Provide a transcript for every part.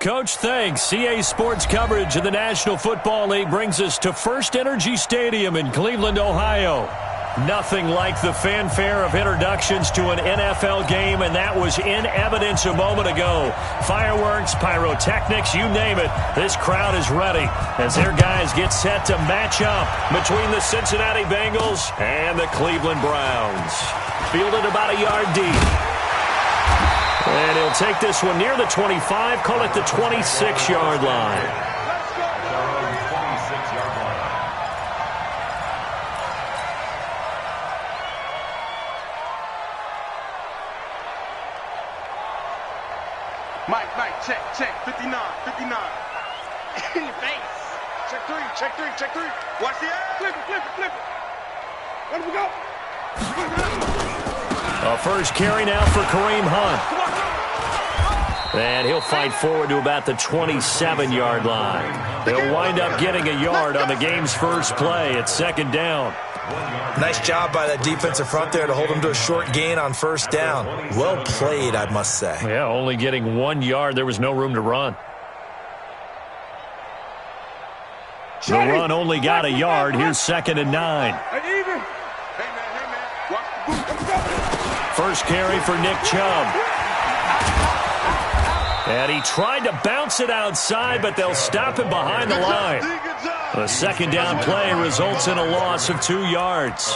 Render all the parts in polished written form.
Coach, thanks. CA Sports coverage of the National Football League brings us to First Energy Stadium in Cleveland, Ohio. Nothing like the fanfare of introductions to an NFL game, and that was in evidence a moment ago. Fireworks, pyrotechnics, you name it. This crowd is ready as their guys get set to match up between the Cincinnati Bengals and the Cleveland Browns. Fielded about a yard deep. And he'll take this one near the 25, call it the 26-yard line. Mike, check, 59. In your face. Check three. Watch the eye. Flip it. Let him go. A first carry now for Kareem Hunt. And he'll fight forward to about the 27-yard line. He'll wind up getting a yard on the game's first play. It's second down. Nice job by that defensive front there to hold him to a short gain on first down. Well played, I must say. Yeah, only getting 1 yard. There was no room to run. The run only got a yard. Here's 2nd and 9. Hey, man. Watch the boot. First carry for Nick Chubb. And he tried to bounce it outside, but they'll stop him behind the line. A second down play results in a loss of 2 yards.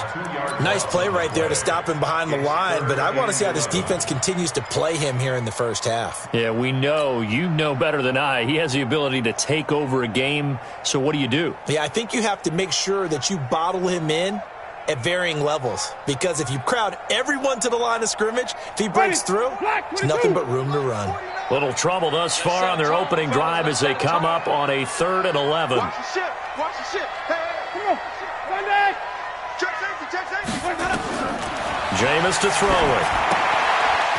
Nice play right there to stop him behind the line, but I want to see how this defense continues to play him here in the first half. Yeah, we know. You know better than I. He has the ability to take over a game, so what do? Yeah, I think you have to make sure that you bottle him in at varying levels, because if you crowd everyone to the line of scrimmage, if he breaks through, there's nothing but room to run. Little trouble thus far on their opening drive as they come up on a 3rd and 11. Watch the ship. Hey, come on. Run back. Check safety. Jameis to throw it.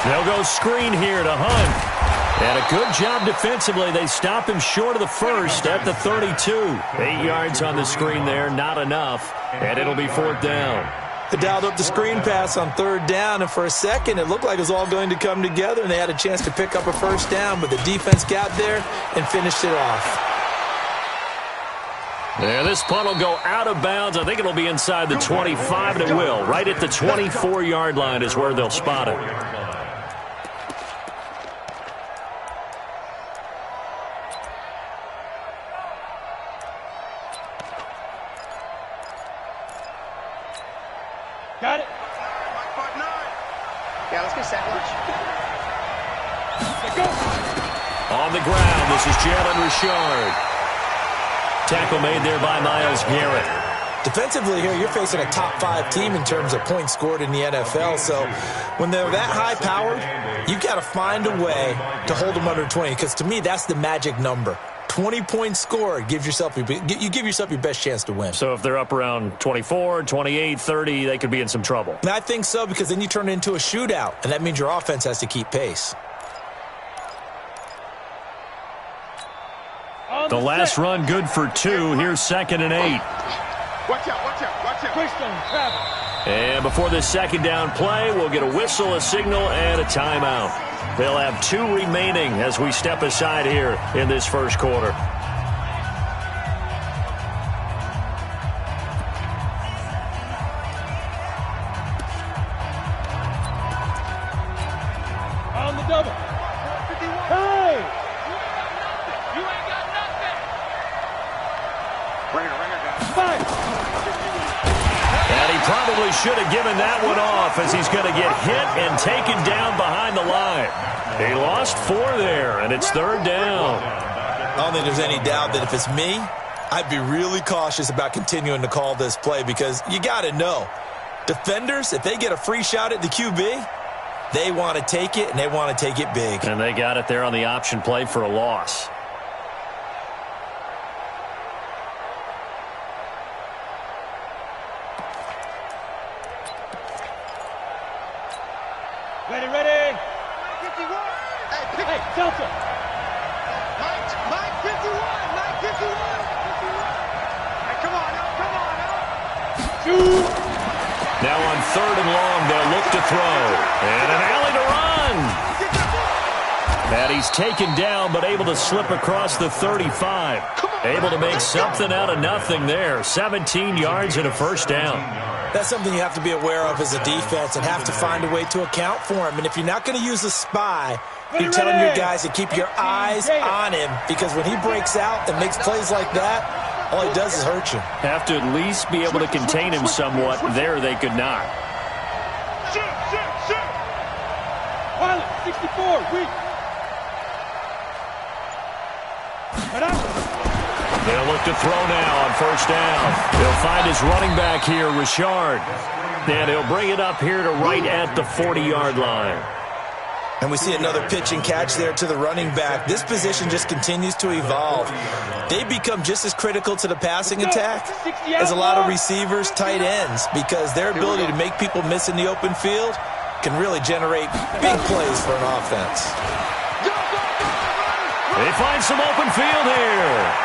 They'll go screen here to Hunt. And a good job defensively. They stop him short of the first at the 32. 8 yards on the screen there, not enough. And it'll be 4th down. They dialed up the screen pass on 3rd down, and for a second it looked like it was all going to come together, and they had a chance to pick up a first down, but the defense got there and finished it off. Yeah, this punt will go out of bounds. I think it'll be inside the 25, and it will. Right at the 24-yard line is where they'll spot it. Got it. Yeah, let's get set. On the ground, this is Jalen Richard. Tackle made there by Myles Garrett. Defensively here, you're facing a top 5 team in terms of points scored in the NFL, so when they're that high-powered, you've got to find a way to hold them under 20, because to me, that's the magic number. 20 points scored, you give yourself your best chance to win. So if they're up around 24, 28, 30, they could be in some trouble. And I think so, because then you turn it into a shootout, and that means your offense has to keep pace. The last run good for 2. Here's 2nd and 8. Watch out. And before this second down play, we'll get a whistle, a signal, and a timeout. They'll have 2 remaining as we step aside here in this first quarter. On the double. Hey! You ain't got nothing. Ringer, guys. Fine. And he probably should have given that one off, as he's going to get hit and taken down behind the line. He lost 4 there, and it's 3rd down. I don't think there's any doubt that if it's me, I'd be really cautious about continuing to call this play, because you got to know, defenders, if they get a free shot at the QB, they want to take it, and they want to take it big. And they got it there on the option play for a loss. Ready. 51. Hey, Delta. Mike 51. Hey, come on now. Shoot. Now on 3rd and long, they'll look to throw. And an alley to run. And he's taken down, but able to slip across the 35. Able to make something out of nothing there. 17 yards and a first down. That's something you have to be aware of as a defense and have to find a way to account for him. And if you're not going to use a spy, you're telling your guys to keep your eyes on him, because when he breaks out and makes plays like that, all he does is hurt you. Have to at least be able to contain him somewhat. There they could not. Pilot, 64, weak. They'll look to throw now on first down. He'll find his running back here, Richard. And he'll bring it up here to right at the 40-yard line. And we see another pitch and catch there to the running back. This position just continues to evolve. They become just as critical to the passing attack as a lot of receivers, tight ends, because their ability to make people miss in the open field can really generate big plays for an offense. They find some open field here.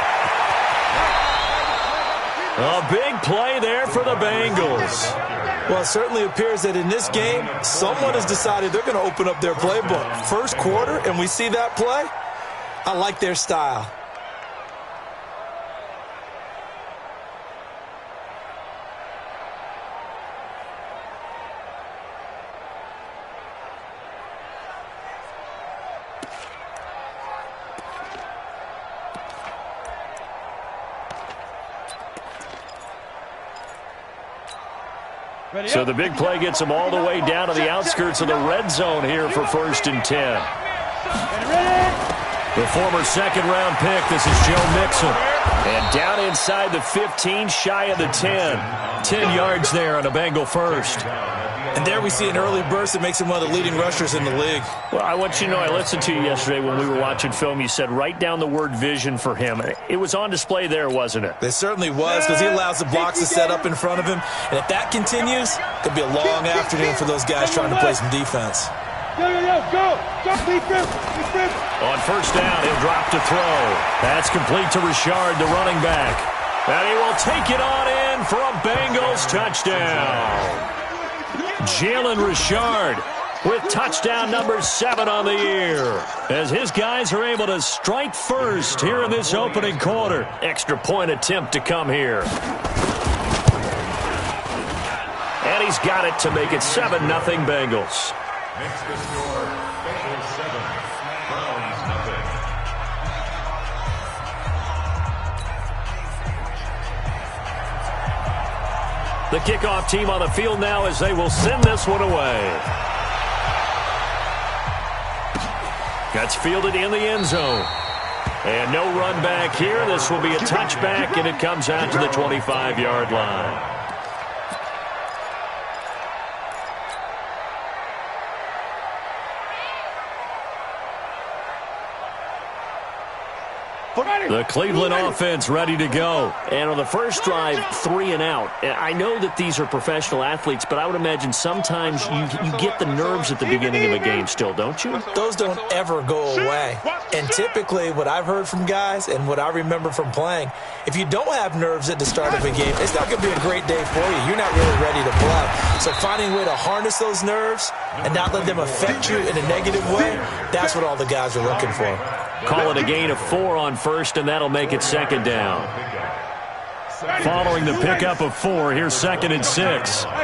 A big play there for the Bengals. Well, it certainly appears that in this game, someone has decided they're going to open up their playbook. First quarter, and we see that play. I like their style. So the big play gets him all the way down to the outskirts of the red zone here for 1st and 10. The former second-round pick, this is Joe Mixon. And down inside the 15, shy of the 10. 10 yards there on a Bengal first. And there we see an early burst that makes him one of the leading rushers in the league. Well, I want you to know, I listened to you yesterday when we were watching film. You said write down the word vision for him. It was on display there, wasn't it? It certainly was, because he allows the blocks to set up in front of him. And if that continues, it could be a long afternoon for those guys trying to play some defense. Go. On first down, he'll drop to throw. That's complete to Richard, the running back. And he will take it on in for a Bengals touchdown. Jalen Richard with touchdown number 7 on the year, as his guys are able to strike first here in this opening quarter. Extra point attempt to come here. And he's got it to make it 7-0 Bengals. Next to score, Bengals 7, Browns nothing. The kickoff team on the field now as they will send this one away. That's fielded in the end zone. And no run back here. This will be a touchback, and it comes out to the 25-yard line. The Cleveland offense ready to go. And on the first drive, 3 and out. I know that these are professional athletes, but I would imagine sometimes you get the nerves at the beginning of a game still, don't you? Those don't ever go away. And typically what I've heard from guys and what I remember from playing, if you don't have nerves at the start of a game, it's not going to be a great day for you. You're not really ready to play. So finding a way to harness those nerves and not let them affect you in a negative way, that's what all the guys are looking for. Call it a gain of 4 on first, and that'll make it 2nd down. Following the pickup of 4, here's 2nd and 6. 5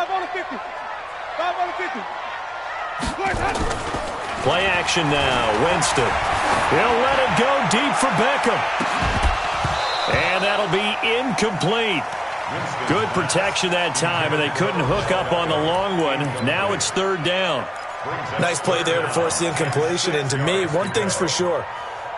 on the 50. 5 on the 50. Play action now. Winston. He'll let it go deep for Beckham. And that'll be incomplete. Good protection that time, and they couldn't hook up on the long one. Now it's 3rd down. Nice play there to force the incompletion. And to me, one thing's for sure.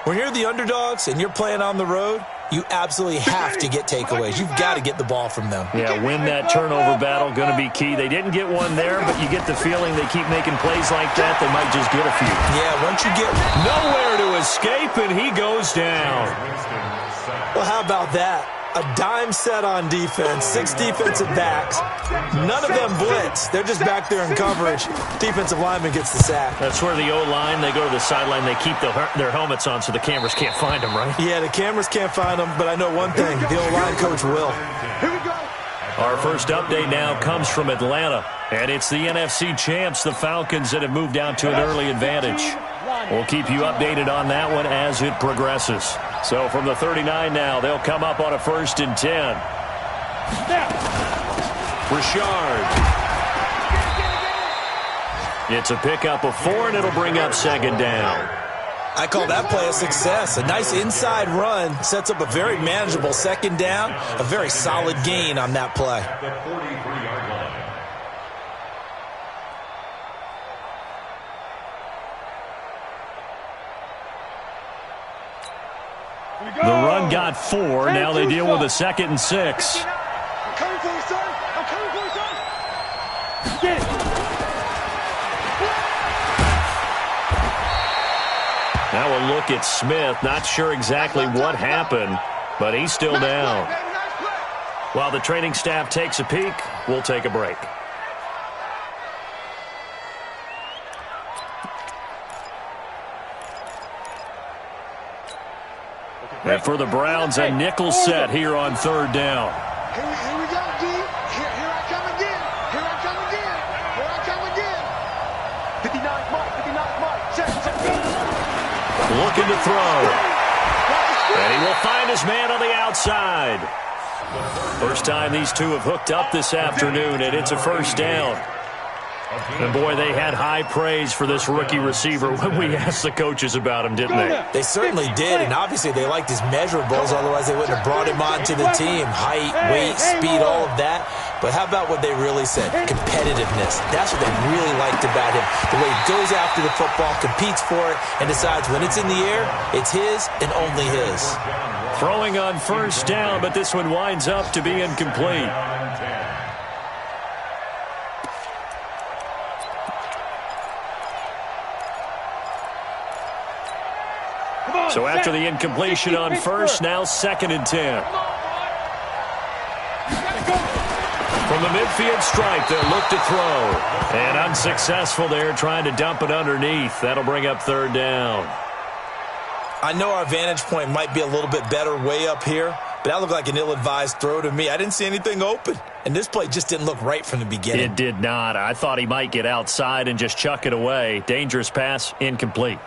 When you're the underdogs and you're playing on the road, you absolutely have to get takeaways. You've got to get the ball from them. Yeah, win that turnover battle, going to be key. They didn't get one there, but you get the feeling they keep making plays like that, they might just get a few. Yeah, once you get nowhere to escape, and he goes down. Well, how about that? A dime set on defense, 6 defensive backs. None of them blitz. They're just back there in coverage. Defensive lineman gets the sack. That's where the O-line, they go to the sideline, they keep their helmets on so the cameras can't find them, right? Yeah, the cameras can't find them, but I know one thing. The O-line coach will. Here we go. Our first update now comes from Atlanta, and it's the NFC champs, the Falcons, that have moved out to an early advantage. We'll keep you updated on that one as it progresses. So from the 39 now, they'll come up on a 1st and 10. Richard. It's a pickup of 4, and it'll bring up 2nd down. I call that play a success. A nice inside run sets up a very manageable 2nd down. A very solid gain on that play. The 43-yard line. The run got 4. Now they deal with a 2nd and 6. I'm coming for you, son. I'm coming for you, son. Get it. Now we'll look at Smith. Not sure exactly what happened, but he's still down. While the training staff takes a peek, we'll take a break. And for the Browns, a nickel set here on 3rd down. Here we go, D. Here I come again. Here I come again. Here I come again. 59 Mike. 59 Mike. Check. Looking to throw. And he will find his man on the outside. First time these two have hooked up this afternoon, and it's a 1st down. And, boy, they had high praise for this rookie receiver when we asked the coaches about him, didn't they? They certainly did, and obviously they liked his measurables, otherwise they wouldn't have brought him onto the team. Height, weight, speed, all of that. But how about what they really said? Competitiveness. That's what they really liked about him. The way he goes after the football, competes for it, and decides when it's in the air, it's his and only his. Throwing on 1st down, but this one winds up to be incomplete. So after the incompletion on 1st, now 2nd and 10. From the midfield stripe, they'll look to throw. And unsuccessful there, trying to dump it underneath. That'll bring up 3rd down. I know our vantage point might be a little bit better way up here, but that looked like an ill-advised throw to me. I didn't see anything open, and this play just didn't look right from the beginning. It did not. I thought he might get outside and just chuck it away. Dangerous pass, incomplete.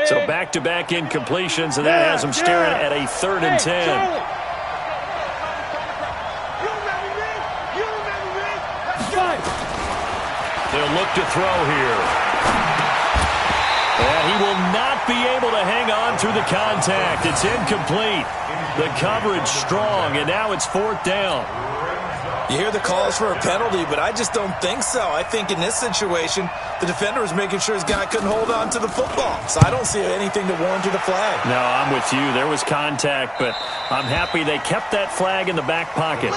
So back-to-back incompletions, and that has him staring at a 3rd and 10. They'll look to throw here. And he will not be able to hang on through the contact. It's incomplete. The coverage strong, and now it's 4th down. You hear the calls for a penalty, but I just don't think so. I think in this situation, the defender was making sure his guy couldn't hold on to the football. So I don't see anything to warrant a flag. No, I'm with you. There was contact, but I'm happy they kept that flag in the back pocket.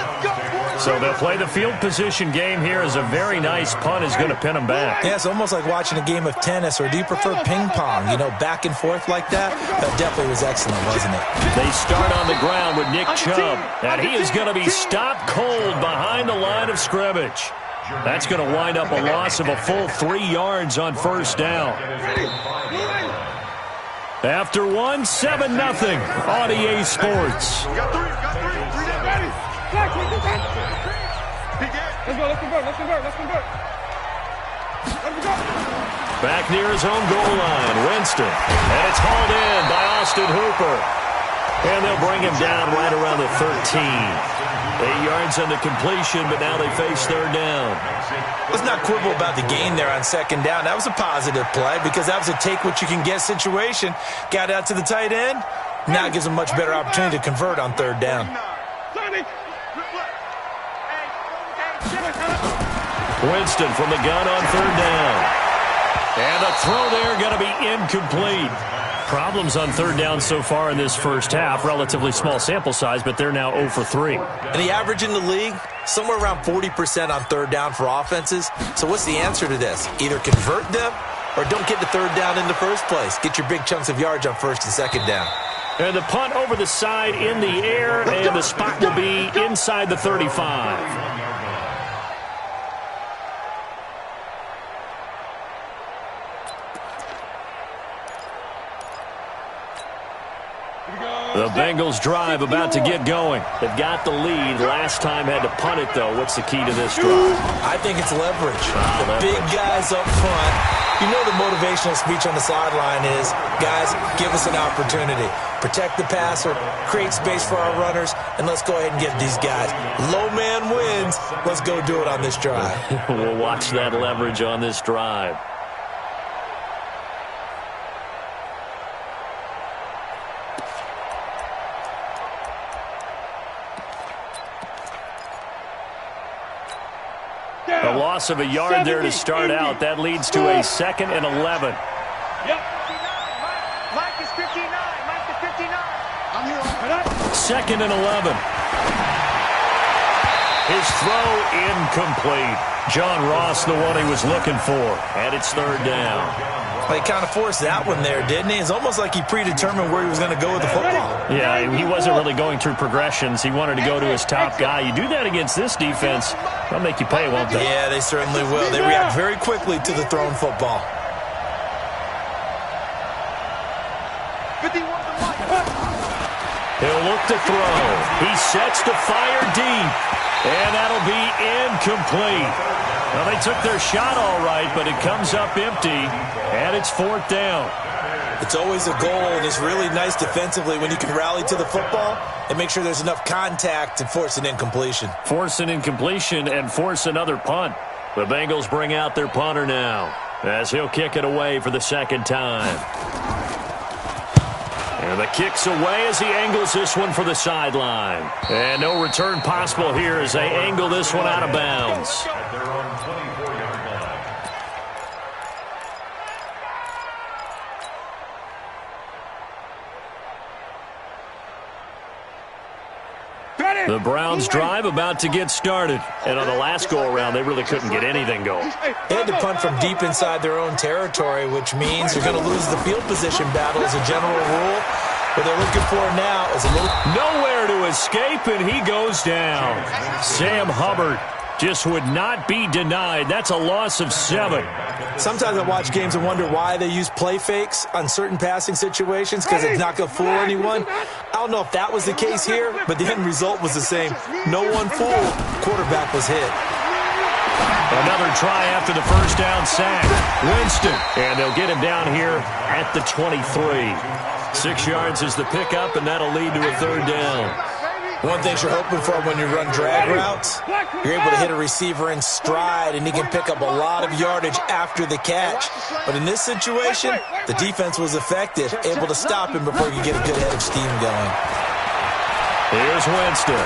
So they'll play the field position game here as a very nice punt is going to pin them back. Yeah, it's almost like watching a game of tennis, or do you prefer ping pong? You know, back and forth like that? That definitely was excellent, wasn't it? They start on the ground with Nick Chubb, and he is going to be stopped cold behind the line of scrimmage. That's going to wind up a loss of a full 3 yards on 1st down. After 7-0 on EA Sports. Got three. Ready. Let's convert. Back near his own goal line, Winston. And it's hauled in by Austin Hooper. And they'll bring him down right around the 13. 8 yards on the completion, but now they face 3rd down. Let's not quibble about the gain there on 2nd down. That was a positive play because that was a take-what-you-can-get situation. Got out to the tight end. Now it gives him a much better opportunity to convert on 3rd down. Winston from the gun on 3rd down. And the throw there going to be incomplete. Problems on 3rd down so far in this first half. Relatively small sample size, but they're now 0 for 3. And the average in the league, somewhere around 40% on 3rd down for offenses. So what's the answer to this? Either convert them or don't get the 3rd down in the first place. Get your big chunks of yards on 1st and 2nd down. And the punt over the side in the air, and the spot will be inside the 35. The Bengals drive about to get going. They've got the lead. Last time had to punt it, though. What's the key to this drive? I think it's leverage. The big guys up front. You know the motivational speech on the sideline is, guys, give us an opportunity. Protect the passer, create space for our runners, and let's go ahead and get these guys. Low man wins. Let's go do it on this drive. We'll watch that leverage on this drive. A loss of a yard there to start out. That leads to a 2nd and 11. Yep. Mike is 59. Mike is 59. I'm here. 2nd and 11. His throw incomplete. John Ross, the one he was looking for. And it's 3rd down. He kind of forced that one there, didn't he? It's almost like he predetermined where he was going to go with the football. Yeah, he wasn't really going through progressions. He wanted to go to his top guy. You do that against this defense, they'll make you pay, won't they? Yeah, they certainly will. They react very quickly to the thrown football. He'll look to throw. He sets to fire deep. And that'll be incomplete. Well, they took their shot all right, but it comes up empty. And it's 4th down. It's always a goal, and it's really nice defensively when you can rally to the football and make sure there's enough contact to force an incompletion. Force an incompletion and force another punt. The Bengals bring out their punter now as he'll kick it away for the 2nd time. And the kick's away as he angles this one for the sideline. And no return possible here as they angle this one out of bounds. They're on 24-yard line. The Browns drive about to get started. And on the last go-around, they really couldn't get anything going. They had to punt from deep inside their own territory, which means they're going to lose the field position battle as a general rule. What they're looking for now is a little... Nowhere to escape, and he goes down. Sam Hubbard just would not be denied. That's a loss of 7. Sometimes I watch games and wonder why they use play fakes on certain passing situations because it's not going to fool anyone. I don't know if that was the case here, but the end result was the same. No one fooled. Quarterback was hit. Another try after the first down sack. Winston, and they'll get him down here at the 23. 6 yards is the pickup, and that'll lead to a 3rd down. One thing you're hoping for when you run drag routes, you're able to hit a receiver in stride, and he can pick up a lot of yardage after the catch. But in this situation, the defense was effective, able to stop him before he could get a good head of steam going. Here's Winston.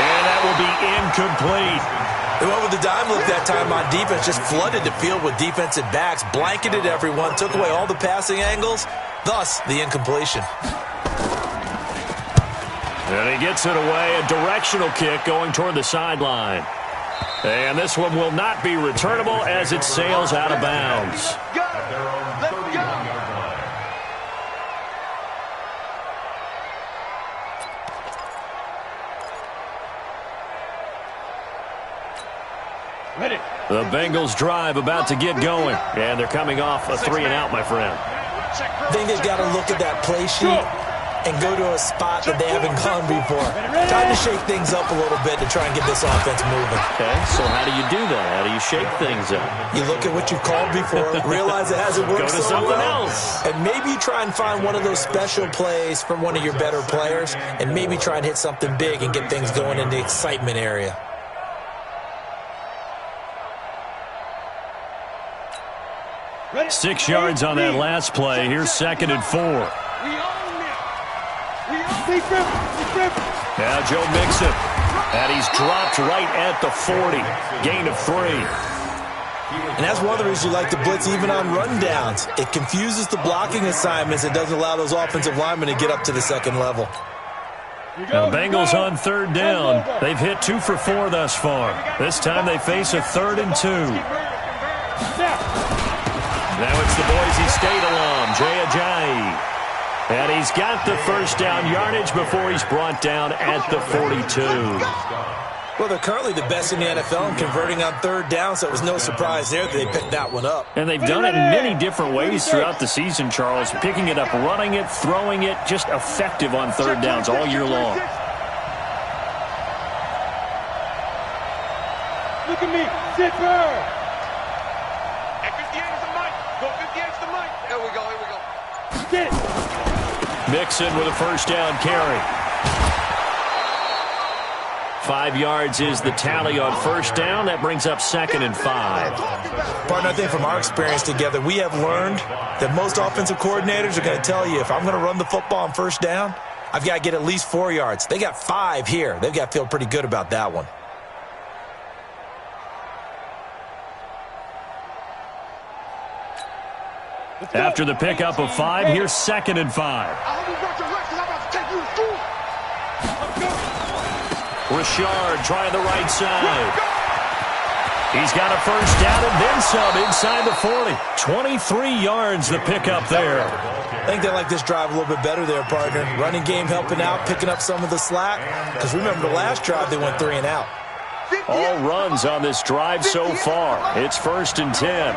And that will be incomplete. They went with the dime look that time on defense, just flooded the field with defensive backs, blanketed everyone, took away all the passing angles, thus the incompletion. And he gets it away, a directional kick going toward the sideline. And this one will not be returnable as it sails out of bounds. The Bengals drive about to get going. And they're coming off a 3-and-out, my friend. I think they've got to look at that play sheet and go to a spot that they haven't gone before. Time to shake things up a little bit to try and get this offense moving. Okay, so how do you do that? How do you shake things up? You look at what you called before, realize it hasn't worked Go to so something well, else. and maybe try and find one of those special plays from one of your better players, and maybe try and hit something big and get things going in the excitement area. Ready? 6 yards on that last play. Here's 2nd and 4. Now Joe Mixon. And he's dropped right at the 40. Gain of 3. And that's one of the reasons you like to blitz even on rundowns. It confuses the blocking assignments. It doesn't allow those offensive linemen to get up to the second level. Now the Bengals on 3rd down. They've hit 2 for 4 thus far. This time they face a 3rd and 2. Now it's the Boise State alum, Jay Ajayi. And he's got the first down yardage before he's brought down at the 42. Well, they're currently the best in the NFL in converting on third down, so it was no surprise there that they picked that one up. And they've done it in many different ways throughout the season, Charles. Picking it up, running it, throwing it, just effective on third downs all year long. Look at me, zipper! At 58 is the mic. Go 58 is the mic. Here we go, here we go. Sit! Mixon with a first down carry. 5 yards is the tally on first down. That brings up 2nd and 5. Partner, I think from our experience together, we have learned that most offensive coordinators are going to tell you, if I'm going to run the football on first down, I've got to get at least 4 yards. They got 5 here. They've got to feel pretty good about that one. After the pickup of 5, here's 2nd and 5. Richard trying the right side. He's got a first down and then some inside the 40. 23 yards the pickup there. I think they like this drive a little bit better there, partner. Running game helping out, picking up some of the slack. Because remember, the last drive they went 3 and out. All runs on this drive so far. It's 1st and 10.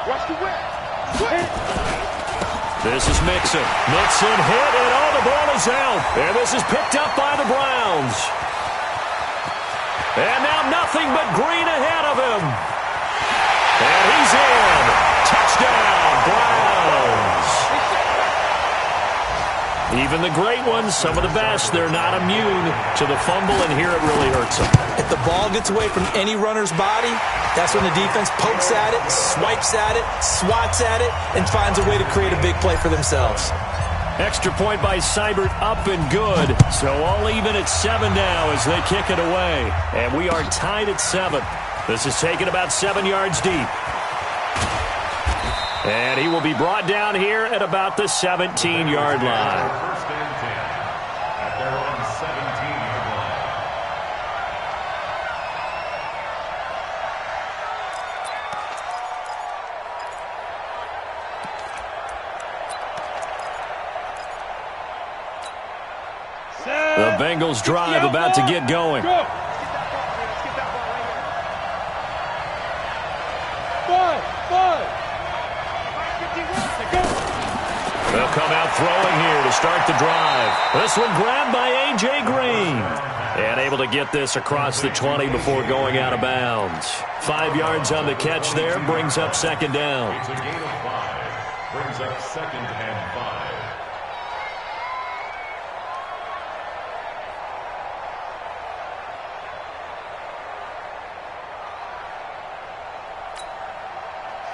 Watch the whip. This is Mixon. Mixon hit, and the ball is out. And this is picked up by the Browns. And now nothing but green ahead of him. And he's in. Touchdown, Browns. Even the great ones, some of the best, they're not immune to the fumble, and here it really hurts them. If the ball gets away from any runner's body, that's when the defense pokes at it, swipes at it, swats at it, and finds a way to create a big play for themselves. Extra point by Seibert, up and good. So all even at 7 now as they kick it away. And we are tied at 7. This is taken about 7 yards deep. And he will be brought down here at about the 17-yard line. First and 10 at their own 17-yard line. The Bengals drive about to get going. They'll come out throwing here to start the drive. This one grabbed by A.J. Green. And able to get this across the 20 before going out of bounds. 5 yards on the catch there, brings up 2nd down. It's a gain of 5. Brings up 2nd and 5.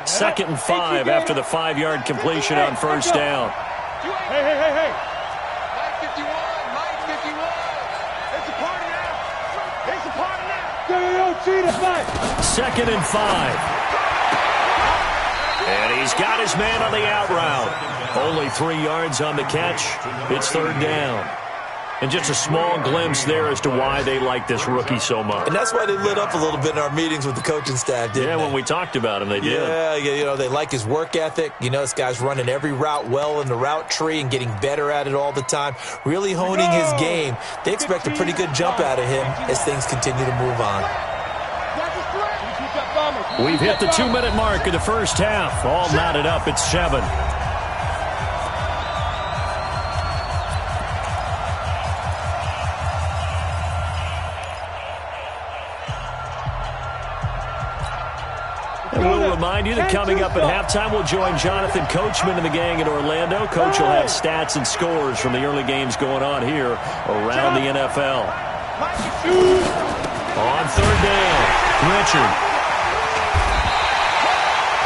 Second and 5 after the 5-yard completion on first down. Hey. Mike 51, Mike 51. It's a party now. It's a party now. 2nd and 5. And he's got his man on the out route. Only 3 yards on the catch. It's 3rd down. And just a small glimpse there as to why they like this rookie so much. And that's why they lit up a little bit in our meetings with the coaching staff, didn't they? Yeah, when we talked about him, they did. Yeah, you know, they like his work ethic. You know, this guy's running every route well in the route tree and getting better at it all the time, really honing his game. They expect a pretty good jump out of him as things continue to move on. We've hit the 2-minute mark of the first half. All knotted up at 7. And we'll remind you that coming up at halftime, we'll join Jonathan Coachman and the gang in Orlando. Coach will have stats and scores from the early games going on here around the NFL. On 3rd down, Richard.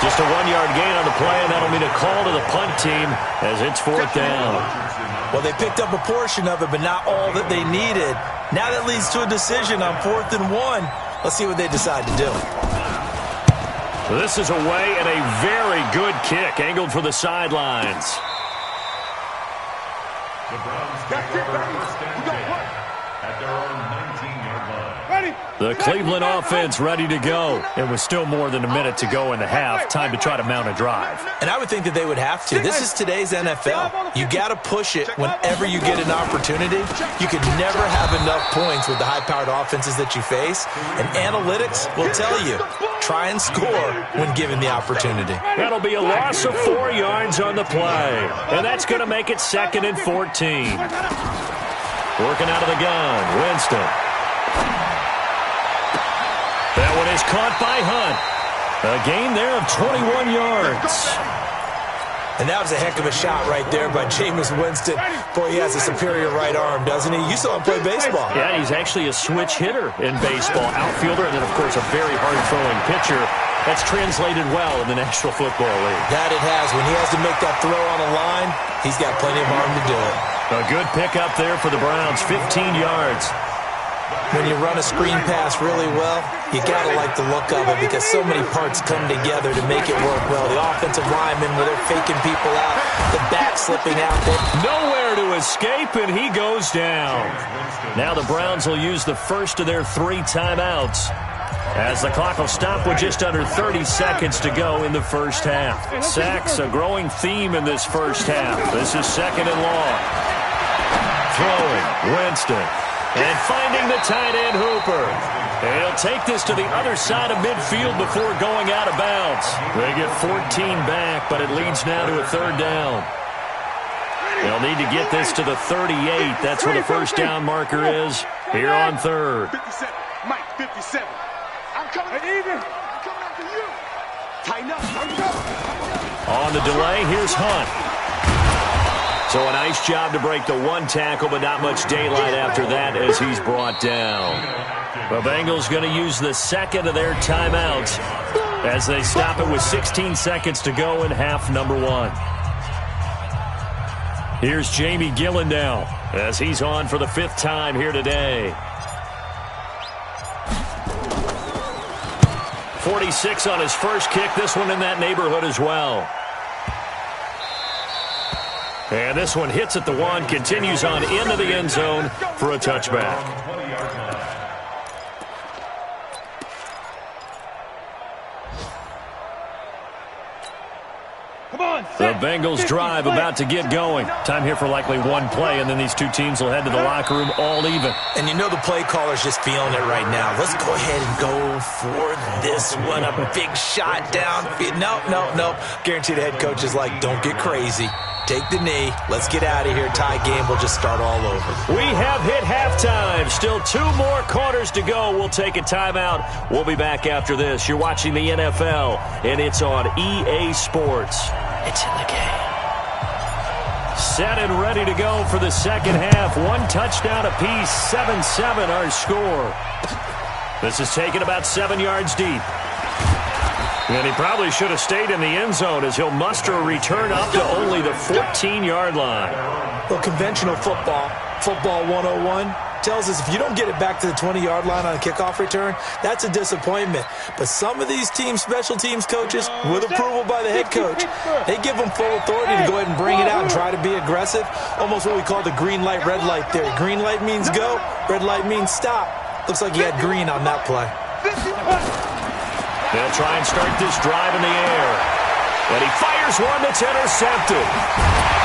Just a 1-yard gain on the play, and that'll mean a call to the punt team as it's 4th down. Well, they picked up a portion of it, but not all that they needed. Now that leads to a decision on 4th and 1. Let's see what they decide to do. This is away and a very good kick, angled for the sidelines. The Browns take over 1st and 10 at their own 19-yard line. The Cleveland offense ready to go. It was still more than a minute to go in the half. Time to try to mount a drive. And I would think that they would have to. This is today's NFL. You got to push it whenever you get an opportunity. You could never have enough points with the high-powered offenses that you face. And analytics will tell you, try and score when given the opportunity. That'll be a loss of 4 yards on the play. And that's going to make it 2nd and 14. Working out of the gun, Winston. That one is caught by Hunt. A gain there of 21 yards. And that was a heck of a shot right there by Jameis Winston. Boy, he has a superior right arm, doesn't he? You saw him play baseball. Yeah, he's actually a switch hitter in baseball. Outfielder, and then, of course, a very hard-throwing pitcher. That's translated well in the National Football League. That it has. When he has to make that throw on a line, he's got plenty of arm to do it. A good pickup there for the Browns, 15 yards. When you run a screen pass really well, you got to like the look of it because so many parts come together to make it work well. The offensive linemen, where they're faking people out, the back slipping out there. Nowhere to escape, and he goes down. Now the Browns will use the first of their 3 timeouts, as the clock will stop with just under 30 seconds to go in the first half. Sacks, a growing theme in this first half. This is 2nd and long. Throwing, Winston. And finding the tight end, Hooper. And he'll take this to the other side of midfield before going out of bounds. They get 14 back, but it leads now to a 3rd down. They'll need to get this to the 38. That's where the first down marker is here on 3rd. 57. Mike, 57. I'm coming after you. Tighten up. On the delay, here's Hunt. So a nice job to break the 1 tackle, but not much daylight after that as he's brought down. The Bengals going to use the 2nd of their timeouts as they stop it with 16 seconds to go in half number 1. Here's Jamie Gillen now as he's on for the 5th time here today. 46 on his first kick. This one in that neighborhood as well. And this one hits at the 1, continues on into the end zone for a touchback. The Bengals drive about to get going. Time here for likely 1 play, and then these 2 teams will head to the locker room all even. And you know the play caller's just feeling it right now. Let's go ahead and go for this one. A big shot down. No. Guarantee the head coach is like, don't get crazy. Take the knee. Let's get out of here. Tie game. We'll just start all over. We have hit halftime. Still 2 more quarters to go. We'll take a timeout. We'll be back after this. You're watching the NFL, and it's on EA Sports. It's in the game. Set and ready to go for the second half. 1 touchdown apiece. 7-7 our score. This is taken about 7 yards deep. And he probably should have stayed in the end zone as he'll muster a return up to only the 14-yard line. Well, conventional football 101, tells us if you don't get it back to the 20-yard line on a kickoff return, that's a disappointment. But some of these teams, special teams coaches, with approval by the head coach, they give them full authority to go ahead and bring it out and try to be aggressive. Almost what we call the green light, red light theory. Green light means go, red light means stop. Looks like he had green on that play. They'll try and start this drive in the air. And he fires one that's intercepted.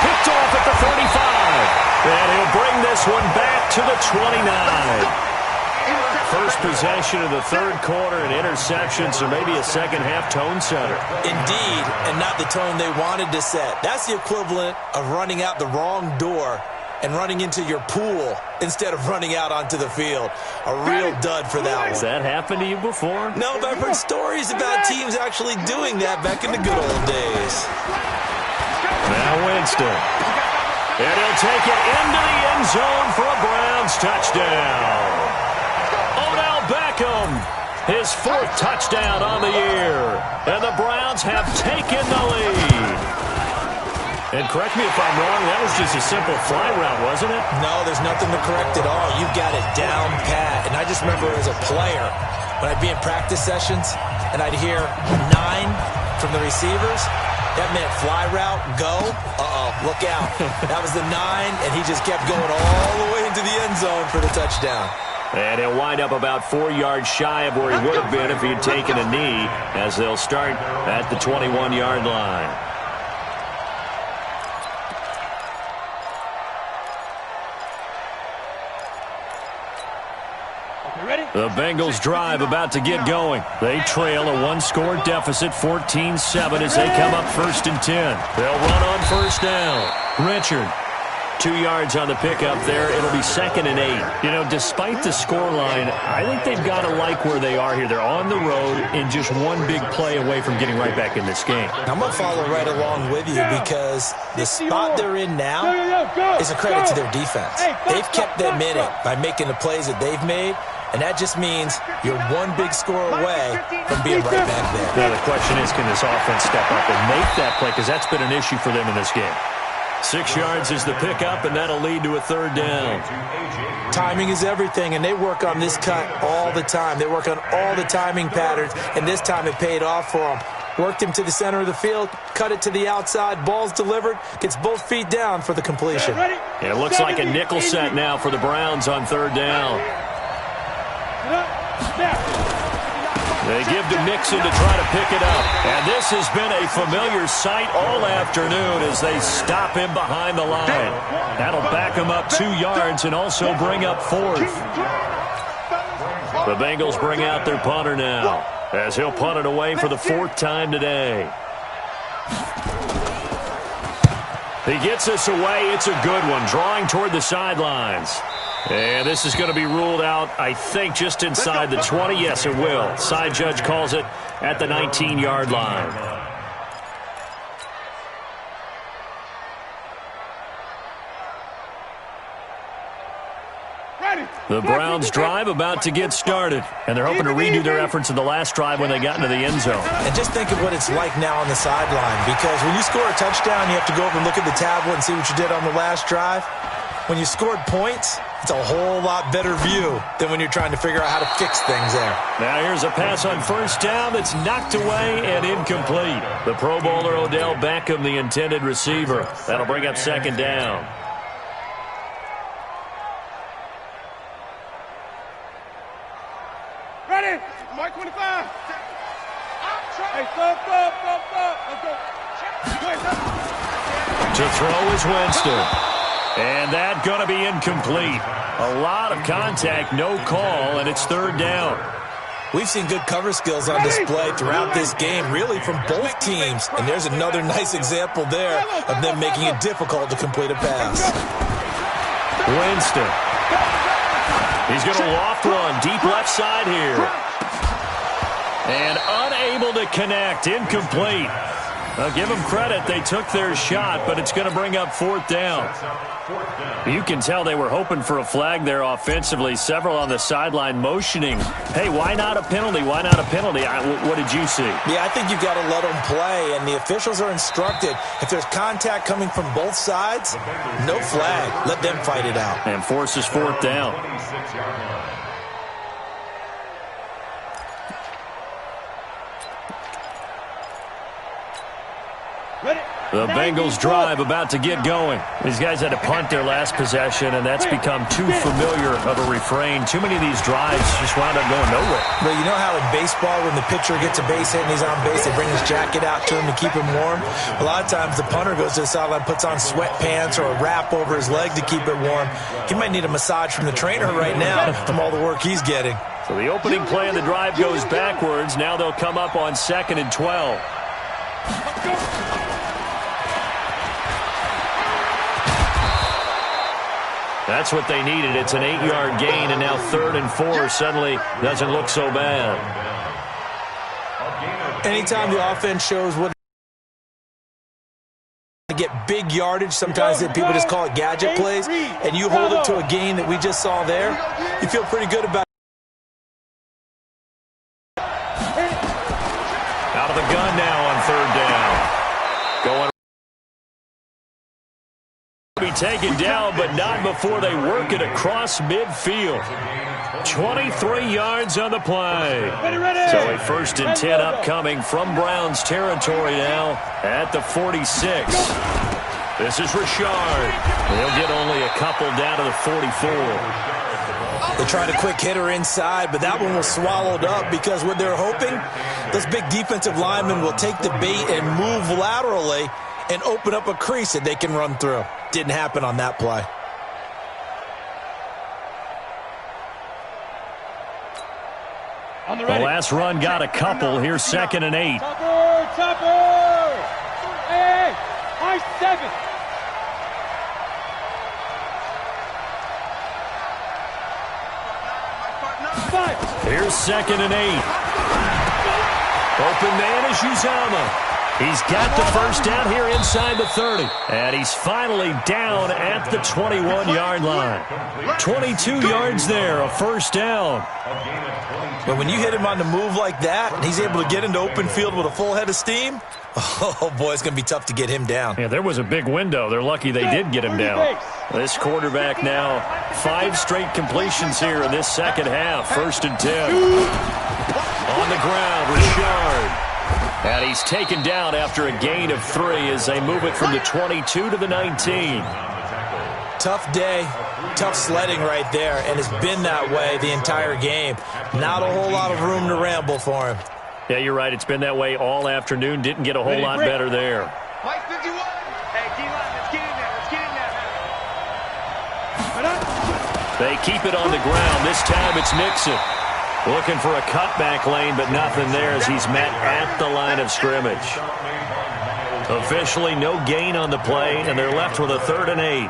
Picked off at the 35. And he'll bring this one back to the 29. First possession of the 3rd quarter, an interception, so maybe a second-half tone setter. Indeed, and not the tone they wanted to set. That's the equivalent of running out the wrong door and running into your pool instead of running out onto the field. A real dud for that one. Has that happened to you before? No, but I've heard stories about teams actually doing that back in the good old days. Now Winston. And he'll take it into the end zone for a Browns touchdown. Odell Beckham, his 4th touchdown on the year. And the Browns have taken the lead. And correct me if I'm wrong, that was just a simple fly route, wasn't it? No, there's nothing to correct at all. You've got it down pat. And I just remember as a player, when I'd be in practice sessions and I'd hear 9 from the receivers, that meant fly route, go. Look out. That was the 9, and he just kept going all the way into the end zone for the touchdown. And he'll wind up about 4 yards shy of where he would have been if he had taken a knee, as they'll start at the 21-yard line. The Bengals drive about to get going. They trail a one-score deficit, 14-7, as they come up 1st and 10. They'll run on 1st down. Richard, 2 yards on the pickup there. It'll be 2nd and 8. You know, despite the scoreline, I think they've got to like where they are here. They're on the road and just one big play away from getting right back in this game. I'm going to follow right along with you because the spot they're in now is a credit to their defense. They've kept them in it by making the plays that they've made. And that just means you're one big score away from being right back there. Now the question is, can this offense step up and make that play? Because that's been an issue for them in this game. 6 yards is the pickup, and that'll lead to a 3rd down. Timing is everything, and they work on this cut all the time. They work on all the timing patterns, and this time it paid off for them. Worked him to the center of the field, cut it to the outside, ball's delivered, gets both feet down for the completion. It looks like a nickel set now for the Browns on 3rd down. They give to Mixon to try to pick it up. And this has been a familiar sight all afternoon as they stop him behind the line. That'll back him up 2 yards and also bring up 4th. The Bengals bring out their punter now as he'll punt it away for the 4th time today. He gets this away. It's a good one, drawing toward the sidelines. And this is going to be ruled out, I think, just inside the 20. Yes, it will. Side judge calls it at the 19-yard line. The Browns drive about to get started, and they're hoping to redo their efforts in the last drive when they got into the end zone. And just think of what it's like now on the sideline, because when you score a touchdown, you have to go over and look at the tablet and see what you did on the last drive. When you scored points, it's a whole lot better view than when you're trying to figure out how to fix things there. Now here's a pass on 1st down that's knocked away and incomplete. The Pro Bowler Odell Beckham, the intended receiver. That'll bring up 2nd down. Ready? Mark 25. Hey, stop. Let's go. To throw is Winston. And that going to be incomplete. A lot of contact, no call, and it's 3rd down. We've seen good cover skills on display throughout this game, really from both teams. And there's another nice example there of them making it difficult to complete a pass. Winston. He's going to loft one, deep left side here. And unable to connect, incomplete. I'll give them credit. They took their shot, but it's going to bring up 4th down. You can tell they were hoping for a flag there offensively. Several on the sideline motioning, hey, why not a penalty? Why not a penalty? What did you see? Yeah, I think you've got to let them play, and the officials are instructed. If there's contact coming from both sides, no flag. Let them fight it out. And forces 4th down. The Bengals drive about to get going. These guys had to punt their last possession, and that's become too familiar of a refrain. Too many of these drives just wound up going nowhere. But you know how in baseball, when the pitcher gets a base hit and he's on base, they bring his jacket out to him to keep him warm? A lot of times the punter goes to the sideline, puts on sweatpants or a wrap over his leg to keep it warm. He might need a massage from the trainer right now from all the work he's getting. So the opening play of the drive goes backwards. Now they'll come up on 2nd and 12. That's what they needed. It's an 8-yard gain, and now 3rd and 4 suddenly doesn't look so bad. Anytime the offense shows what to get big yardage, sometimes people just call it gadget plays, and you hold it to a gain that we just saw there, you feel pretty good about it. Out of the gun now on 3rd down. Going be taken down, but not before they work it across midfield. 23 yards on the play. So a 1st and 10 upcoming from Browns territory now at the 46. This is Richard. They'll get only a couple down to the 44. They tried a quick hitter inside, but that one was swallowed up because what they're hoping, those big defensive linemen will take the bait and move laterally and open up a crease that they can run through. Didn't happen on that play. The last run got a couple. Here's 2nd and 8. Topper! Hey, high 7. Here's 2nd and 8. Open man is Uzama. He's got the first down here inside the 30. And he's finally down at the 21-yard line. 22 yards there, a first down. But when you hit him on the move like that, and he's able to get into open field with a full head of steam, oh, boy, it's going to be tough to get him down. Yeah, there was a big window. They're lucky they did get him down. This quarterback now, 5 straight completions here in this second half. 1st and 10. On the ground, Richard. And he's taken down after a gain of 3 as they move it from the 22 to the 19. Tough day, tough sledding right there, and it's been that way the entire game. Not a whole lot of room to ramble for him. Yeah, you're right. It's been that way all afternoon. Didn't get a whole lot better there. Mike 51. Hey, D-line, let's get in there. Let's get in there. They keep it on the ground. This time it's Mixon. Looking for a cutback lane, but nothing there as he's met at the line of scrimmage. Officially no gain on the play, and they're left with a 3rd and 8.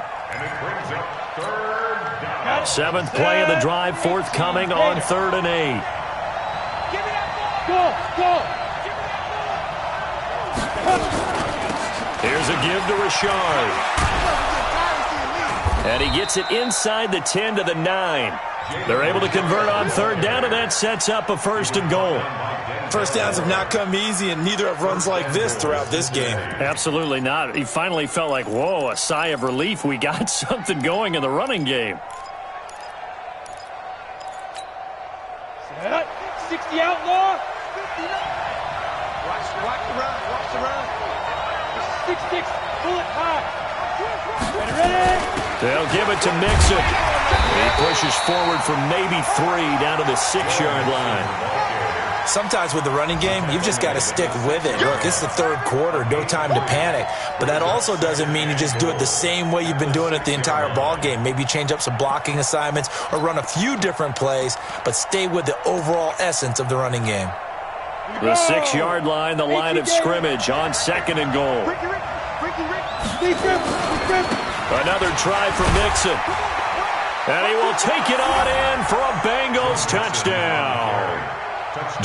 7th play of the drive, forthcoming on 3rd and 8. Here's a give to Richard. And he gets it inside the 10 to the 9. They're able to convert on 3rd down, and that sets up a 1st and goal. First downs have not come easy, and neither have runs like this throughout this game. Absolutely not. He finally felt like, whoa, a sigh of relief. We got something going in the running game. 60 outlaw. Watch the run. Watch the run. 6-6, bullet high. Ready? They'll give it to Mixon. He pushes forward for maybe 3 down to the 6-yard line. Sometimes with the running game, you've just got to stick with it. Look, it's the 3rd quarter, no time to panic. But that also doesn't mean you just do it the same way you've been doing it the entire ball game. Maybe change up some blocking assignments or run a few different plays, but stay with the overall essence of the running game. The 6-yard line, the line of scrimmage on 2nd and goal. Another try for Mixon. And he will take it on in for a Bengals touchdown.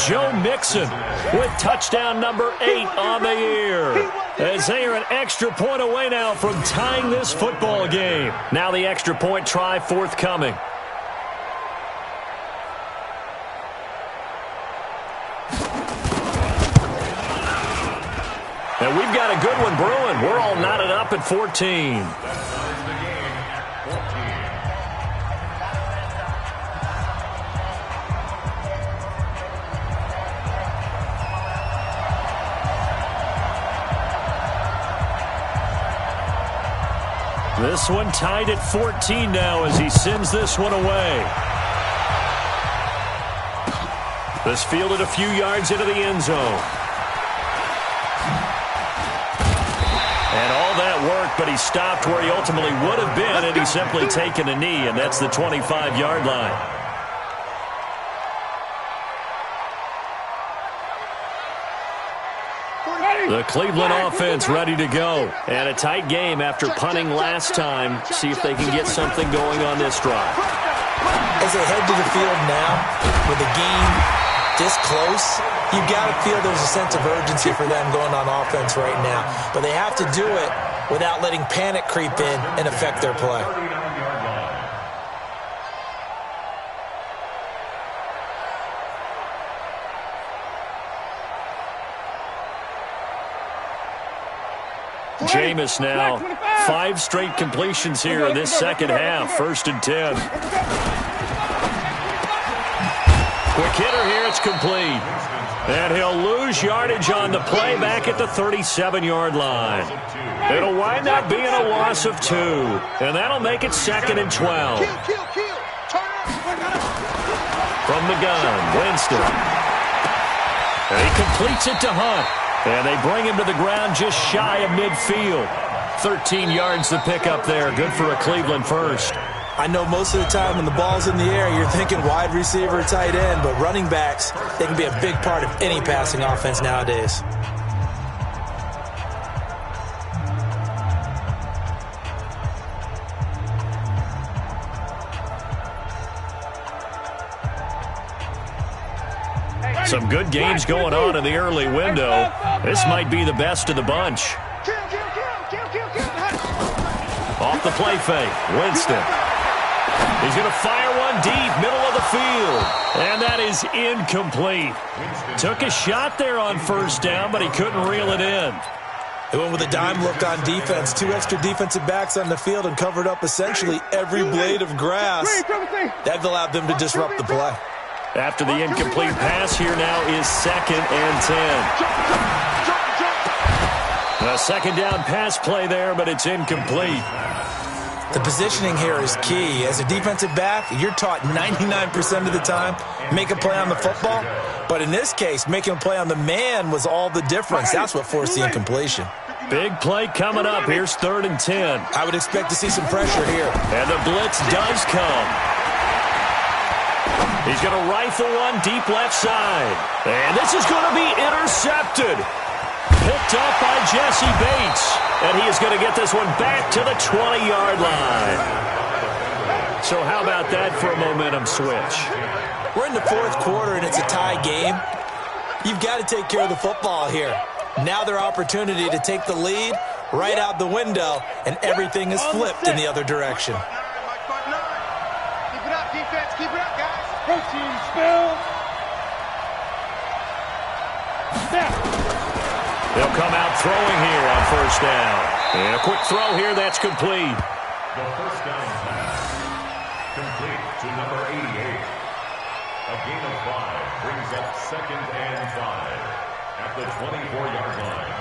Joe Mixon with touchdown number 8 on the year. As they are an extra point away now from tying this football game. Now the extra point try forthcoming. And we've got a good one brewing. We're all knotted up at 14. This one tied at 14 now as he sends this one away. This fielded a few yards into the end zone. And all that worked, but he stopped where he ultimately would have been, and he's simply taken a knee, and that's the 25-yard line. The Cleveland offense ready to go. And a tight game after punting last time. See if they can get something going on this drive. As they head to the field now, with the game this close, you got to feel there's a sense of urgency for them going on offense right now. But they have to do it without letting panic creep in and affect their play. Jameis now, 5 straight completions here in this second half. 1st and 10. Quick hitter here. It's complete. And he'll lose yardage on the play back at the 37-yard line. It'll wind up being a loss of 2. And that'll make it 2nd and 12. From the gun, Winston. And he completes it to Hunt. And they bring him to the ground just shy of midfield. 13 yards to pick up there. Good for a Cleveland first. I know most of the time when the ball's in the air, you're thinking wide receiver, tight end, but running backs, they can be a big part of any passing offense nowadays. Some good games going on in the early window. This might be the best of the bunch. Off the play fake, Winston. He's going to fire one deep, middle of the field. And that is incomplete. Took a shot there on first down, but he couldn't reel it in. They went with a dime look on defense. 2 extra defensive backs on the field and covered up essentially every blade of grass. That allowed them to disrupt the play. After the incomplete pass, here now is 2nd and 10. A second down pass play there, but it's incomplete. The positioning here is key. As a defensive back, you're taught 99% of the time, make a play on the football. But in this case, making a play on the man was all the difference. That's what forced the incompletion. Big play coming up. Here's 3rd and 10. I would expect to see some pressure here. And the blitz does come. He's going to rifle one deep left side. And this is going to be intercepted. Picked up by Jesse Bates. And he is going to get this one back to the 20-yard line. So how about that for a momentum switch? We're in the 4th quarter, and it's a tie game. You've got to take care of the football here. Now their opportunity to take the lead right out the window, and everything is flipped in the other direction. Keep it up, defense. Keep it up, guys. Protein spill. Snap. They'll come out throwing here on first down. And a quick throw here, that's complete. The first down pass, complete to number 88. A gain of 5 brings up 2nd and 5 at the 24-yard line.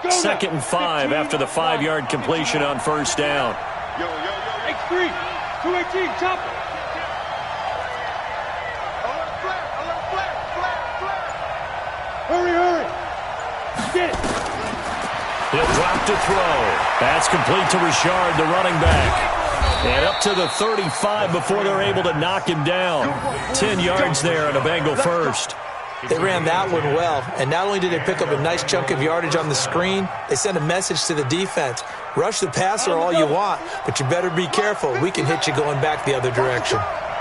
Second and 5 after the 5-yard completion on first down. X3, 218, chop it. Hurry. Get it. He'll drop to throw. That's complete to Richard, the running back. And up to the 35 before they're able to knock him down. 10 yards there and a Bengal first. They ran that one well, and not only did they pick up a nice chunk of yardage on the screen, they sent a message to the defense. Rush the passer all you want, but you better be careful. We can hit you going back the other direction.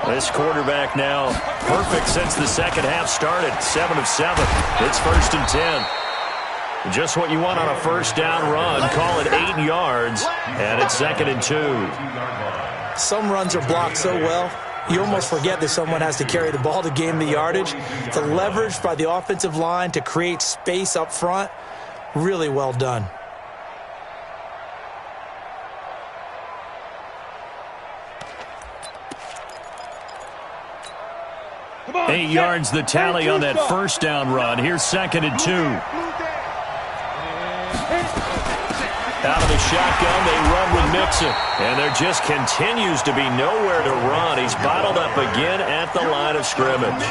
This quarterback now perfect since the second half started. 7 of 7. It's 1st and 10. Just what you want on a first down run. Call it 8 yards, and it's 2nd and 2. Some runs are blocked so well, you almost forget that someone has to carry the ball to gain the yardage. The leverage by the offensive line to create space up front, really well done. Come on, 8 yards the tally on that first down run. Here's 2nd and 2. Out of the shotgun, they run with Mixon. And there just continues to be nowhere to run. He's bottled up again at the line of scrimmage.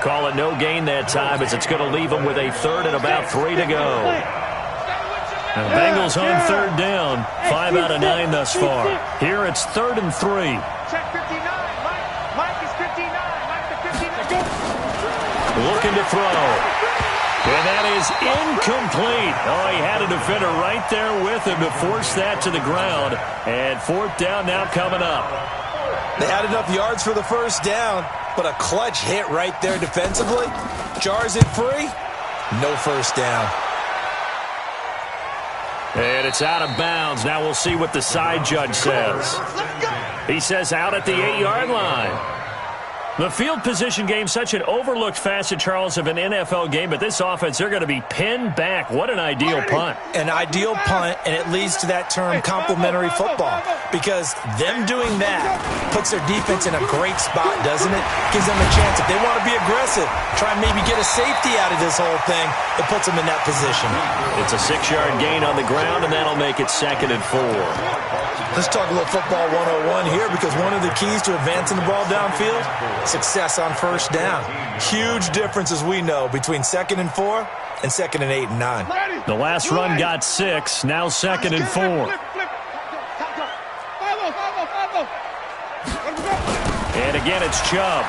Call it no gain that time as it's going to leave him with a 3rd and about 3 to go. And the Bengals on 3rd down. 5 out of 9 thus far. Here it's 3rd and 3. Check 59. Mike is 59. Mike the 59. Looking to throw. And that is incomplete. Oh, he had a defender right there with him to force that to the ground. And 4th down now coming up. They had enough yards for the first down, but a clutch hit right there defensively. Jars it free. No first down. And it's out of bounds. Now we'll see what the side judge says. He says out at the 8-yard line. The field position game, such an overlooked facet, Charles, of an NFL game, but this offense, they're going to be pinned back. What an ideal punt. An ideal punt, and it leads to that term complementary football, because them doing that puts their defense in a great spot, doesn't it? Gives them a chance. If they want to be aggressive, try and maybe get a safety out of this whole thing, it puts them in that position. It's a 6-yard gain on the ground, and that'll make it 2nd and 4. Let's talk a little football 101 here, because one of the keys to advancing the ball downfield, success on first down. Huge difference, as we know, between 2nd and 4 and 2nd and 8 and 9. The last run got 6, now 2nd and 4. And again, it's Chubb.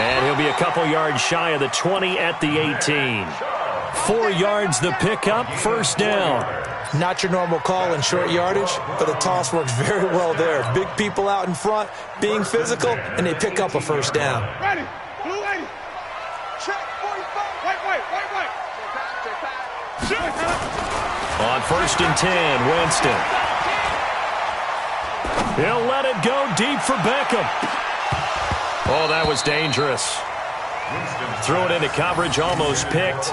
And he'll be a couple yards shy of the 20 at the 18. 4 yards the pickup, first down. Not your normal call in short yardage, but the toss works very well there. Big people out in front, being physical, and they pick up a first down. Ready. Blue 80. Check 45. White. On 1st and 10, Winston. He'll let it go deep for Beckham. Oh, that was dangerous. Threw it into coverage, almost picked,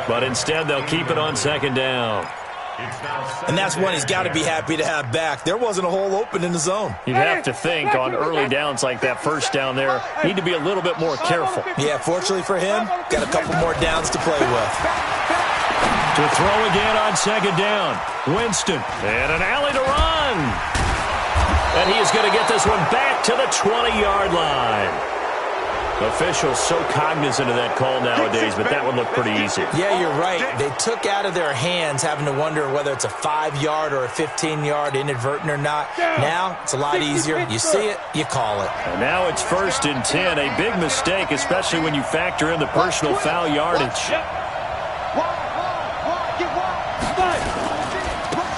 but instead they'll keep it on 2nd down. And that's one he's got to be happy to have back. There wasn't a hole open in the zone. You'd have to think on early downs like that first down there, need to be a little bit more careful. Yeah, fortunately for him, got a couple more downs to play with. To throw again on 2nd down, Winston, and an alley to run. And he is going to get this one back to the 20-yard line. Officials so cognizant of that call nowadays, but that one looked pretty easy. Yeah, you're right. They took out of their hands having to wonder whether it's a 5-yard or a 15-yard inadvertent or not. Now, it's a lot easier. You see it, you call it. And now it's 1st and 10. A big mistake, especially when you factor in the personal foul yardage.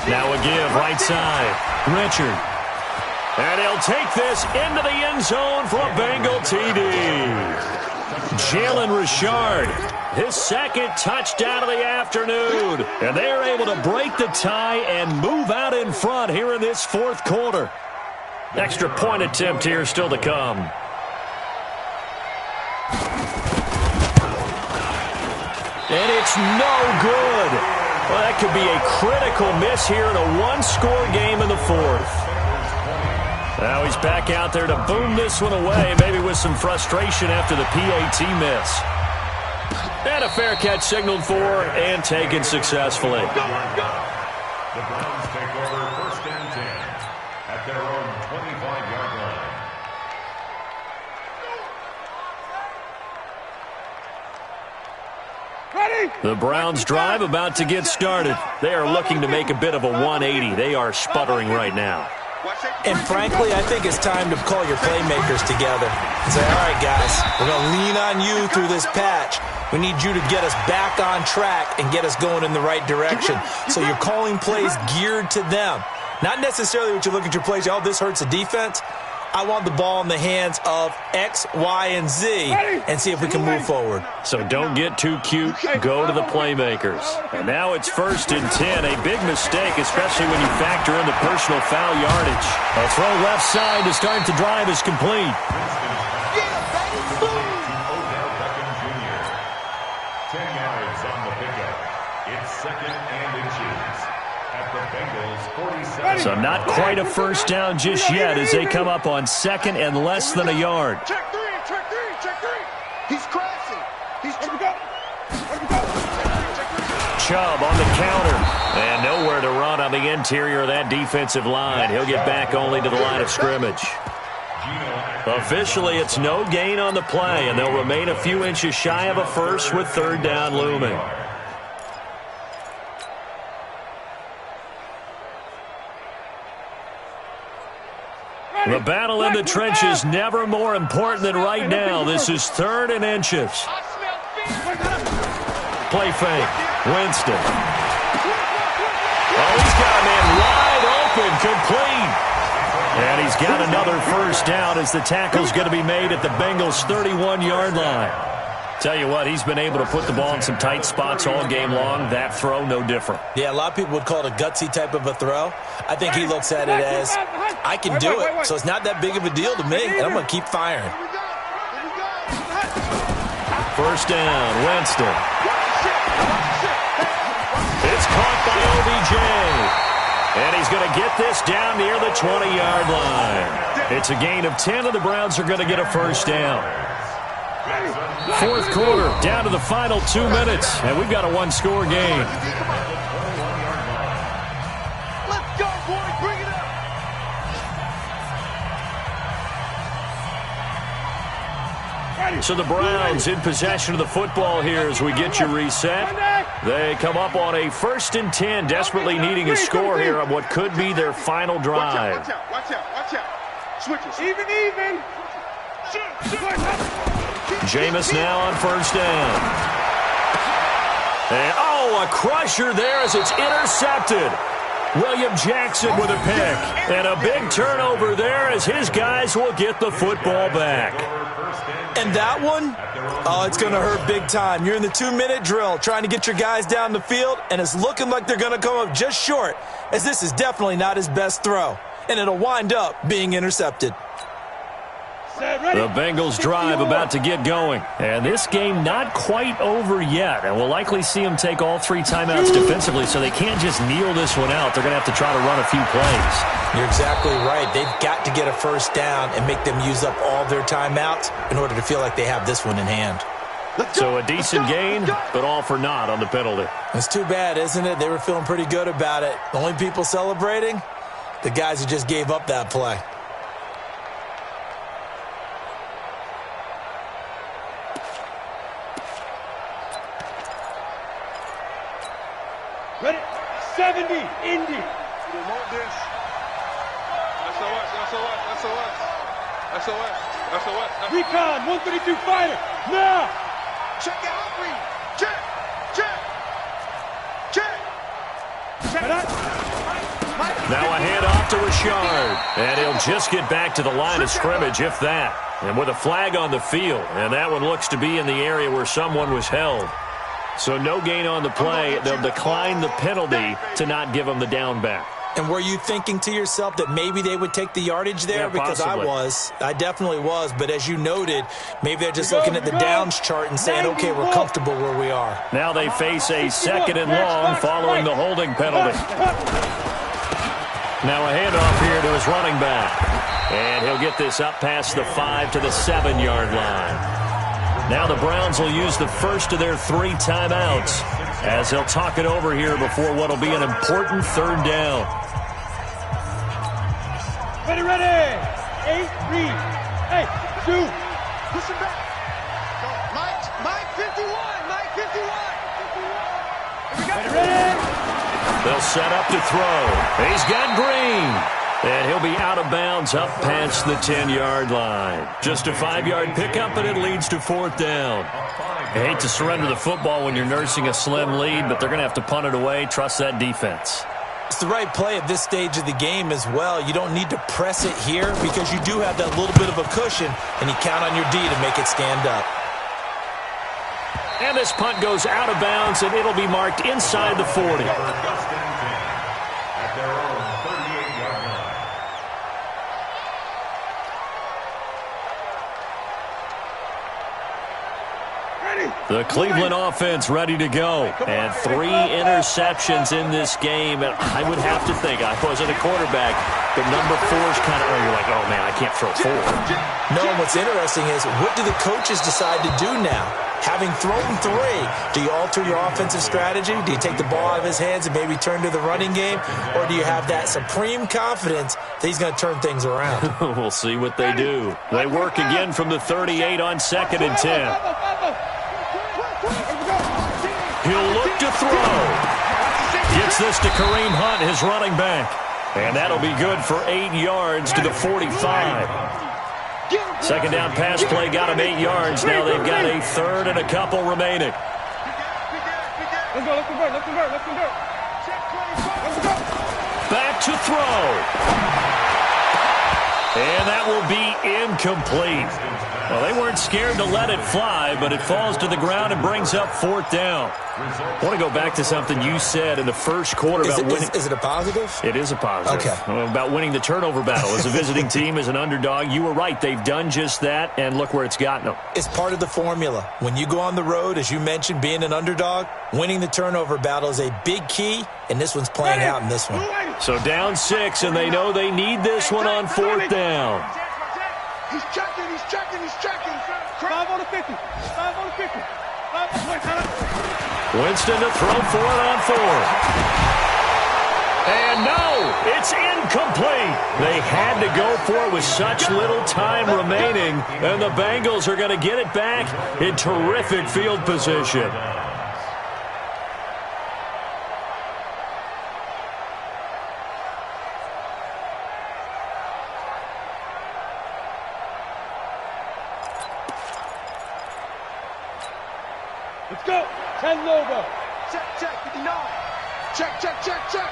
Now a give, right side. Richard. And he'll take this into the end zone for a Bengal TD. Jalen Richard, his 2nd touchdown of the afternoon. And they are able to break the tie and move out in front here in this 4th quarter. Extra point attempt here still to come. And it's no good. Well, that could be a critical miss here in a 1-score game in the 4th. Now he's back out there to boom this one away, maybe with some frustration after the PAT miss. And a fair catch signaled for and taken successfully. The Browns take over 1st and 10 at their own 25-yard line. Ready. The Browns drive about to get started. They are looking to make a bit of a 180. They are sputtering right now. And frankly, I think it's time to call your playmakers together and say, all right, guys, we're going to lean on you through this patch. We need you to get us back on track and get us going in the right direction. So you're calling plays geared to them. Not necessarily what you look at your plays, oh, this hurts the defense. I want the ball in the hands of X, Y, and Z and see if we can move forward. So don't get too cute. Go to the playmakers. And now it's 1st and 10. A big mistake, especially when you factor in the personal foul yardage. A throw left side to start the drive is complete. 10 yards on the pickup. It's 2nd and inches at the Bengals 47. So not quite a first down just yet as they come up on 2nd and less than a yard. Check 3. He's crashing. He's Chubb on the counter. And nowhere to run on the interior of that defensive line. He'll get back only to the line of scrimmage. Officially, it's no gain on the play, and they'll remain a few inches shy of a first with 3rd down looming. The battle in the trenches never more important than right now. This is 3rd and inches. Play fake. Winston. Oh, he's got a man wide open, complete. And he's got another first down as the tackle's going to be made at the Bengals' 31-yard line. Tell you what, he's been able to put the ball in some tight spots all game long. That throw, no different. Yeah, a lot of people would call it a gutsy type of a throw. I think he looks at it as, I can do it, so it's not that big of a deal to me, and I'm going to keep firing. First down, Winston. It's caught by OBJ. And he's going to get this down near the 20-yard line. It's a gain of 10, and the Browns are going to get a first down. Fourth quarter, down to the final 2 minutes, and we've got a one-score game. Let's go, boys. Bring it up. So the Browns in possession of the football here as we get you reset. They come up on a 1st and 10, desperately needing a score here on what could be their final drive. Watch out, watch out, watch out. Switches. Even. Jameis now on first down. And, a crusher there as it's intercepted. William Jackson with a pick. And a big turnover there as his guys will get the football back. And that one, it's going to hurt big time. You're in the 2-minute drill trying to get your guys down the field, and it's looking like they're going to come up just short, as this is definitely not his best throw. And it'll wind up being intercepted. The Bengals drive about to get going. And this game not quite over yet. And we'll likely see them take all 3 timeouts defensively, so they can't just kneel this one out. They're going to have to try to run a few plays. You're exactly right. They've got to get a first down and make them use up all their timeouts in order to feel like they have this one in hand. So a decent gain, but all for naught on the penalty. It's too bad, isn't it? They were feeling pretty good about it. The only people celebrating, the guys who just gave up that play. Ready? 70, Indy. We don't want this. SOS. Recon, 132 fighter. Now. Check out, read. Check. Now a handoff to Richard. And he'll just get back to the line of scrimmage, if that. And with a flag on the field. And that one looks to be in the area where someone was held. So no gain on the play. They'll decline the penalty to not give them the down back. And were you thinking to yourself that maybe they would take the yardage there? Yeah, because possibly. I definitely was. But as you noted, maybe they're just looking at the downs chart and saying, okay, we're comfortable where we are. Now they face a 2nd and long following the holding penalty. Now a handoff here to his running back. And he'll get this up past the 5 to the 7-yard line. Now the Browns will use the first of their 3 timeouts as they'll talk it over here before what will be an important 3rd down. Ready. 8, read. Hey, 2. Push him back. Go. Mike 51. Ready. They'll set up to throw. He's got Green. And he'll be out of bounds up past the 10-yard line. Just a 5-yard pickup, and it leads to 4th down. I hate to surrender the football when you're nursing a slim lead, but they're going to have to punt it away. Trust that defense. It's the right play at this stage of the game as well. You don't need to press it here because you do have that little bit of a cushion, and you count on your D to make it stand up. And this punt goes out of bounds, and it'll be marked inside the 40. The Cleveland offense ready to go. And 3 interceptions in this game. And I would have to think, I wasn't a quarterback, but number 4's kind of, you're like, oh, man, I can't throw 4. No, what's interesting is, what do the coaches decide to do now? Having thrown 3, do you alter your offensive strategy? Do you take the ball out of his hands and maybe turn to the running game? Or do you have that supreme confidence that he's going to turn things around? We'll see what they do. They work again from the 38 on 2nd and 10. He'll look to throw. Gets this to Kareem Hunt, his running back. And that'll be good for 8 yards to the 45. 2nd down pass play got him 8 yards. Now they've got a 3rd and a couple remaining. Let's convert. Back to throw. And that will be incomplete. Well, they weren't scared to let it fly, but it falls to the ground and brings up 4th down. I want to go back to something you said in the first quarter about winning. Is it a positive? It is a positive. Okay. About winning the turnover battle. As a visiting team, as an underdog, you were right. They've done just that, and look where it's gotten them. It's part of the formula. When you go on the road, as you mentioned, being an underdog, winning the turnover battle is a big key, and this one's playing out in this one. So down 6, and they know they need this one on 4th down. He's checking, he's checking, he's checking. 5 on the 50. 5 on the 50. 5 on the 50. Winston to throw for it on 4th. And no, it's incomplete. They had to go for it with such little time remaining, and the Bengals are going to get it back in terrific field position. Let's go. 10 logo. Check, check, 59. Check, check, check, check.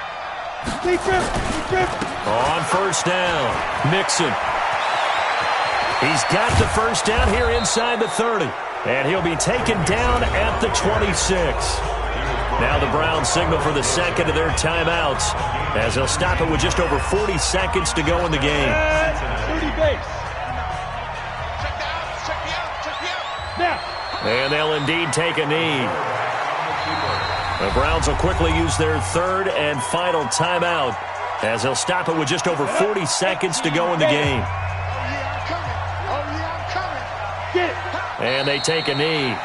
Deep grip, deep grip. On 1st down, Mixon. He's got the 1st down here inside the 30. And he'll be taken down at the 26. Now the Browns signal for the second of their timeouts as they'll stop it with just over 40 seconds to go in the game. 30 base. Check the out, check the out, check the out. Now. And they'll indeed take a knee. The Browns will quickly use their 3rd and final timeout as they'll stop it with just over 40 seconds to go in the game. Oh, yeah, I'm coming. Oh, yeah, I'm coming. Get it. And they take a knee.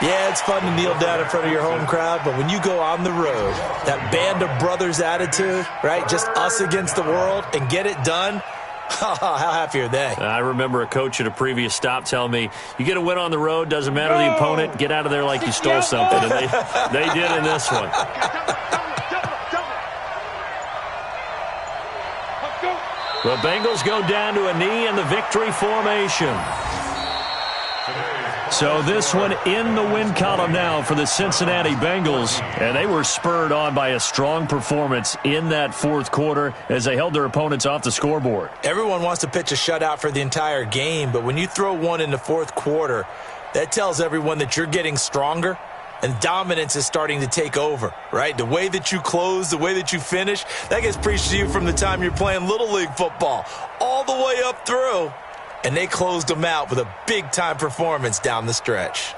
Yeah, it's fun to kneel down in front of your home crowd, but when you go on the road, that band of brothers attitude, right, just us against the world, and get it done, how happy are they? I remember a coach at a previous stop telling me, you get a win on the road, doesn't matter the opponent, get out of there like you stole something. And they did in this one. The Bengals go down to a knee in the victory formation. So this one in the win column now for the Cincinnati Bengals. And they were spurred on by a strong performance in that 4th quarter as they held their opponents off the scoreboard. Everyone wants to pitch a shutout for the entire game, but when you throw one in the 4th quarter, that tells everyone that you're getting stronger and dominance is starting to take over, right? The way that you close, the way that you finish, that gets preached to you from the time you're playing Little League football all the way up through. And they closed them out with a big-time performance down the stretch.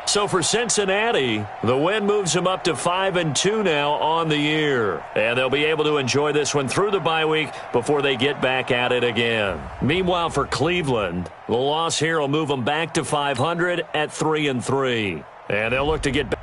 So for Cincinnati, the win moves them up to 5-2 now on the year. And they'll be able to enjoy this one through the bye week before they get back at it again. Meanwhile, for Cleveland, the loss here will move them back to 500 at 3-3. And they'll look to get back